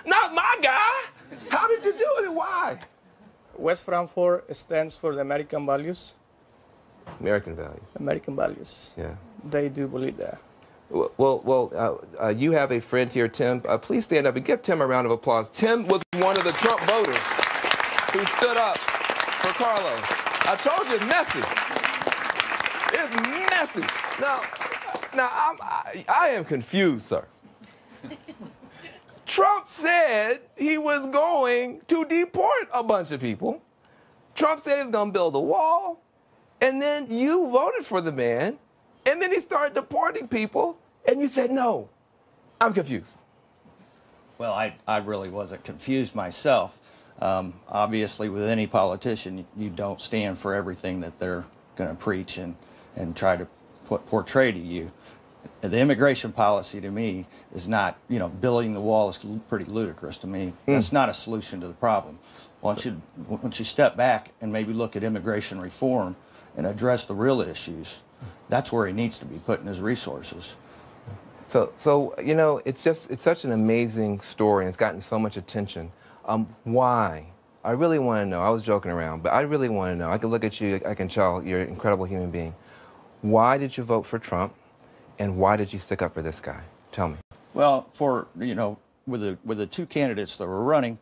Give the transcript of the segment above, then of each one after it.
Not my guy. How did you do it and why? West Frankfurt stands for the American values. American values. American values. Yeah. They do believe that. Well, you have a friend here, Tim. Please stand up and give Tim a round of applause. Tim was one of the Trump voters who stood up for Carlos. I told you it's messy. It's messy. Now I am confused, sir. Trump said he was going to deport a bunch of people. Trump said he was going to build a wall. And then you voted for the man. And then he started deporting people. And you said, no. I'm confused. Well, I really wasn't confused myself. Obviously, with any politician, you don't stand for everything that they're going to preach and try to portray to you. The immigration policy, to me, is not, building the wall is pretty ludicrous to me. That's not a solution to the problem. Once you step back and maybe look at immigration reform and address the real issues, that's where he needs to be putting his resources. So it's such an amazing story, and it's gotten so much attention. Why? I really want to know. I was joking around, but I really want to know. I can look at you, I can tell you're an incredible human being. Why did you vote for Trump, and why did you stick up for this guy? Tell me. Well, with the two candidates that were running,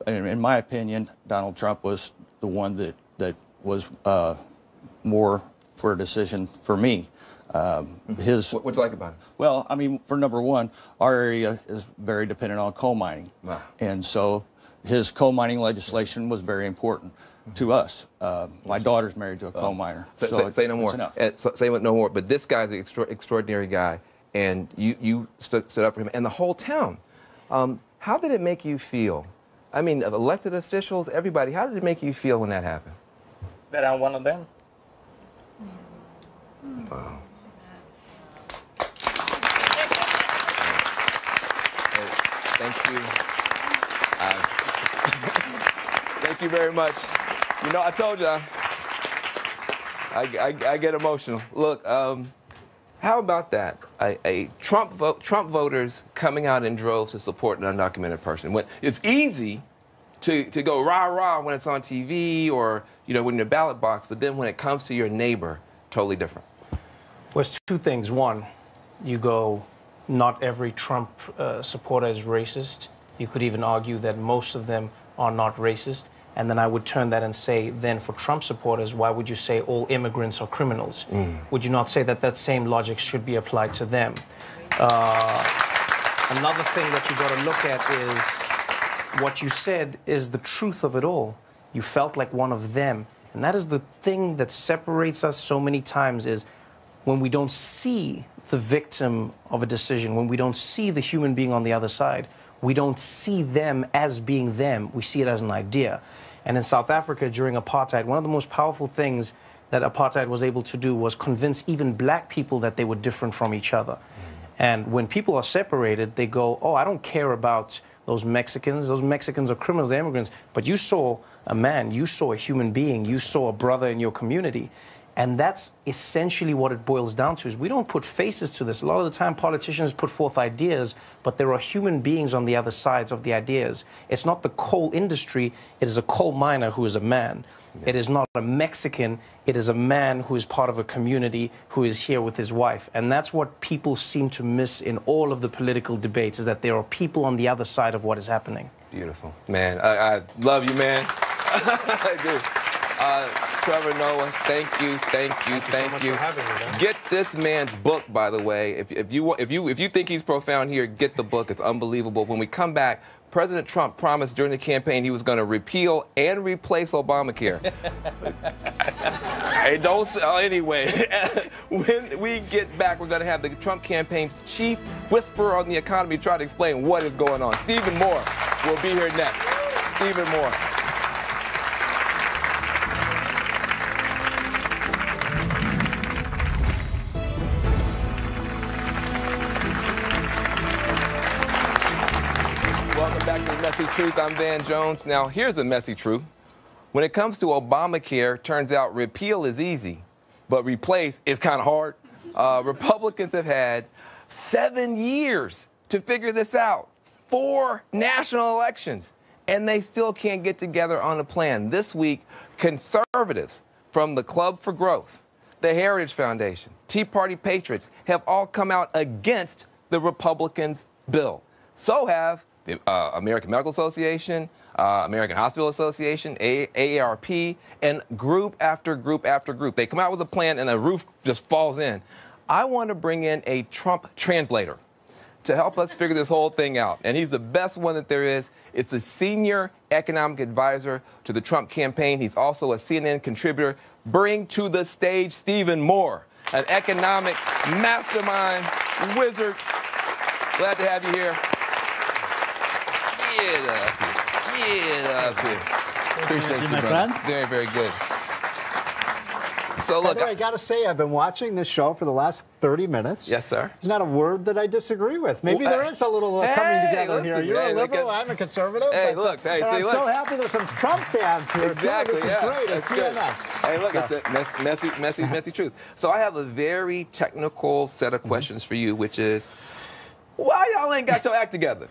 in my opinion, Donald Trump was the one that was more for a decision for me. What's you like about it? Well, I mean, for number one, our area is very dependent on coal mining. Wow. And so his coal mining legislation was very important to us. My daughter's married to a coal miner. Say no more. Say no more. But this guy's an extraordinary guy, and you stood up for him, and the whole town. How did it make you feel? I mean, elected officials, everybody, how did it make you feel when that happened? That I'm one of them. Wow. Thank you. Thank you very much. I told you, I get emotional. Look, how about that? Trump voters coming out in droves to support an undocumented person. It's easy to go rah-rah when it's on TV or, when you're in the ballot box, but then when it comes to your neighbor, totally different. Well, it's two things. One, you go, not every Trump supporter is racist. You could even argue that most of them are not racist. And then I would turn that and say, then for Trump supporters, why would you say all immigrants are criminals? Would you not say that that same logic should be applied to them? Another thing that you got to look at is what you said is the truth of it all. You felt like one of them. And that is the thing that separates us so many times is when we don't see the victim of a decision, when we don't see the human being on the other side, we don't see them as being them. We see it as an idea. And in South Africa during apartheid, one of the most powerful things that apartheid was able to do was convince even black people that they were different from each other. And when people are separated, they go, oh, I don't care about those Mexicans. Those Mexicans are criminals, they're immigrants. But you saw a man, you saw a human being, you saw a brother in your community. And that's essentially what it boils down to, is we don't put faces to this. A lot of the time, politicians put forth ideas, but there are human beings on the other sides of the ideas. It's not the coal industry. It is a coal miner who is a man. Yeah. It is not a Mexican. It is a man who is part of a community who is here with his wife. And that's what people seem to miss in all of the political debates, is that there are people on the other side of what is happening. Beautiful. Man, I love you, man. I do. Trevor Noah, thank you. Thank you so much for having me, man. Get this man's book, by the way. If you think he's profound here, get the book. It's unbelievable. When we come back, President Trump promised during the campaign he was going to repeal and replace Obamacare. Hey, anyway, when we get back, we're going to have the Trump campaign's chief whisperer on the economy try to explain what is going on. Stephen Moore will be here next. Stephen Moore. Messy Truth, I'm Van Jones. Now, here's the messy truth. When it comes to Obamacare, turns out repeal is easy, but replace is kind of hard. Republicans have had 7 years to figure this out. 4 national elections, and they still can't get together on a plan. This week, conservatives from the Club for Growth, the Heritage Foundation, Tea Party Patriots have all come out against the Republicans' bill. So have the American Medical Association, American Hospital Association, AARP, and group after group after group. They come out with a plan and the roof just falls in. I want to bring in a Trump translator to help us figure this whole thing out. And he's the best one that there is. It's a senior economic advisor to the Trump campaign. He's also a CNN contributor. Bring to the stage Stephen Moore, an economic mastermind wizard. Glad to have you here. Get up here. Get up here. Appreciate you, brother. Very, very good. So look, I got to say, I've been watching this show for the last 30 minutes. Yes, sir. There's not a word that I disagree with. Maybe there is a little coming together here. You're a liberal, I'm a conservative. Hey, look, hey, see, I'm look. so happy there's some Trump fans here, exactly, too. This is great. That's It's CNN. Hey, look, it's a messy truth. So I have a very technical set of questions for you, which is, why y'all ain't got your act together?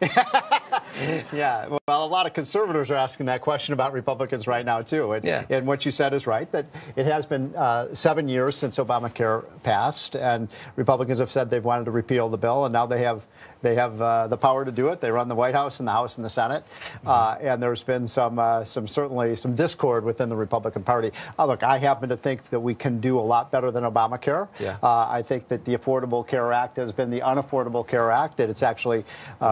Yeah, well, a lot of conservatives are asking that question about Republicans right now, too. And what you said is right, that it has been 7 years since Obamacare passed, and Republicans have said they've wanted to repeal the bill, and now they have the power to do it. They run the White House and the House and the Senate, and there's been certainly some discord within the Republican Party. Look, I happen to think that we can do a lot better than Obamacare. Yeah. I think that the Affordable Care Act has been the Unaffordable Care Act, that it's actually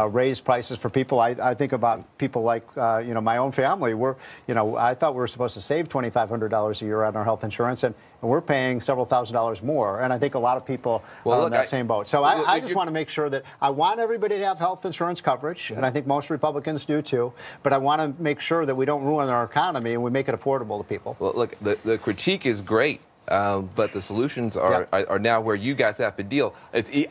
raised prices for people. I think about people like, my own family. I thought we were supposed to save $2,500 a year on our health insurance, and we're paying several $1,000s more. And I think a lot of people are in that same boat. So I just want to make sure that I want everybody to have health insurance coverage, and I think most Republicans do too, but I want to make sure that we don't ruin our economy and we make it affordable to people. Well, look, the critique is great, but the solutions are now where you guys have to deal.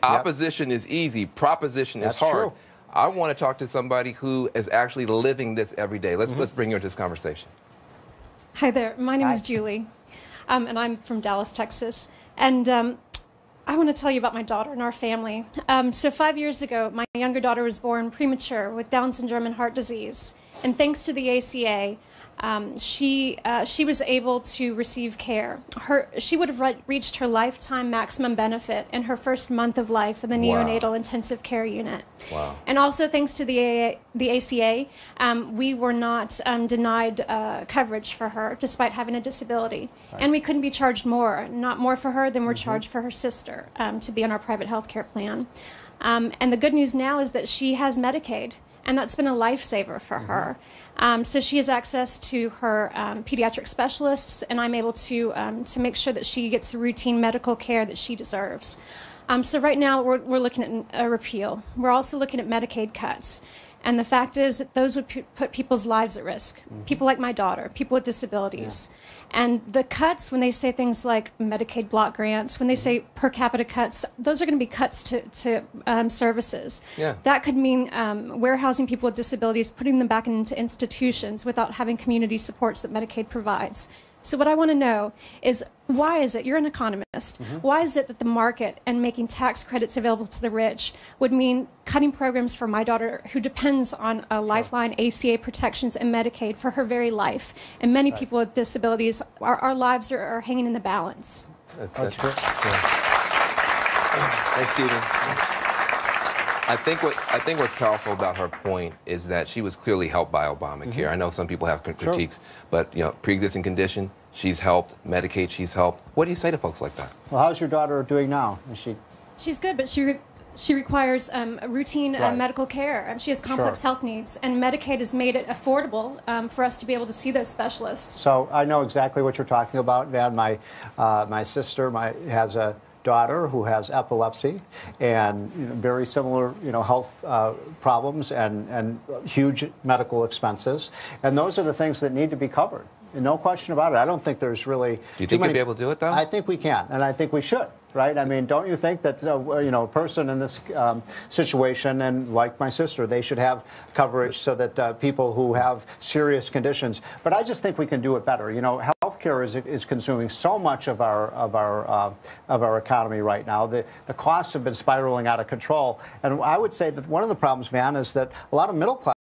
Opposition is easy, proposition is hard. True. I want to talk to somebody who is actually living this every day. Let's bring her into this conversation. Hi there, my name is Julie, and I'm from Dallas, Texas, and I want to tell you about my daughter and our family. So 5 years ago, my younger daughter was born premature with Down syndrome and heart disease. And thanks to the ACA, she was able to receive care. She would have reached her lifetime maximum benefit in her first month of life in the neonatal intensive care unit. Wow. And also thanks to the ACA, we were not denied coverage for her despite having a disability. Right. And we couldn't be charged more, not more for her than we're charged for her sister to be on our private health care plan. And the good news now is that she has Medicaid, and that's been a lifesaver for her. So she has access to her pediatric specialists, and I'm able to make sure that she gets the routine medical care that she deserves. So right now we're looking at a repeal. We're also looking at Medicaid cuts. And the fact is that those would put people's lives at risk. People like my daughter, people with disabilities. And the cuts, when they say things like Medicaid block grants, when they say per capita cuts, those are going to be cuts to services. Yeah. That could mean warehousing people with disabilities, putting them back into institutions without having community supports that Medicaid provides. So what I want to know is, why is it, you're an economist, why is it that the market and making tax credits available to the rich would mean cutting programs for my daughter who depends on a lifeline, ACA protections, and Medicaid for her very life? And many people with disabilities, our lives are hanging in the balance. That's true. Hey, Stephen. I think what's powerful about her point is that she was clearly helped by Obamacare. I know some people have critiques, but pre-existing condition, she's helped. Medicaid, she's helped. What do you say to folks like that? Well, how's your daughter doing now? Is she? She's good, but she requires routine medical care. She has complex health needs, and Medicaid has made it affordable for us to be able to see those specialists. So I know exactly what you're talking about, Van. My sister has a daughter who has epilepsy and very similar health problems and huge medical expenses, and those are the things that need to be covered. No question about it. I don't think there's really. Do you think you'll be able to do it, though? I think we can, and I think we should. Right? I mean, don't you think that a person in this situation, and like my sister, they should have coverage so that people who have serious conditions. But I just think we can do it better. Health healthcare is consuming so much of our economy right now. The costs have been spiraling out of control, and I would say that one of the problems, Van, is that a lot of middle class